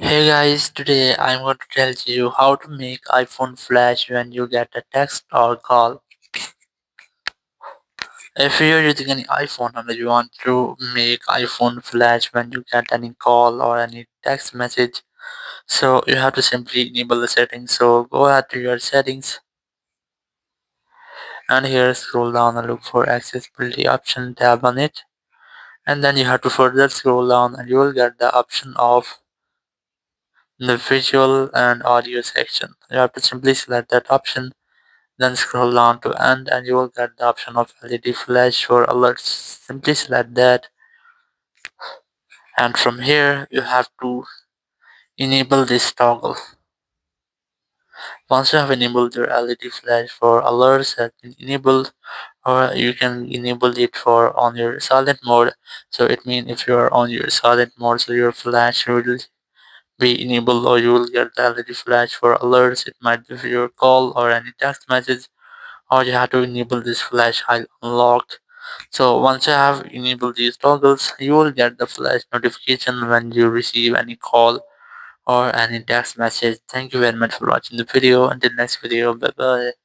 Hey guys, today I'm going to tell you how to make iPhone flash when you get a text or call. If you're using any iPhone and you want to make iPhone flash when you get any call or any text message, so you have to simply enable the settings. So go ahead to your settings and here scroll down and look for accessibility option, tab on it, and then you have to further scroll down and you will get the option of the visual and audio section. You have to simply select that option. Then scroll down to end and you will get the option of LED flash for alerts. Simply select that, and from here you have to enable this toggle. Once you have enabled your LED flash for alerts has been enabled, or you can enable it for on your silent mode. So it means if you are on your silent mode, so your flash will be enabled or you will get the LED flash for alerts. It might be for your call or any text message, or you have to enable this flash while unlocked. So once you have enabled these toggles, you will get the flash notification when you receive any call or any text message. Thank you very much for watching the video. Until next video, bye bye.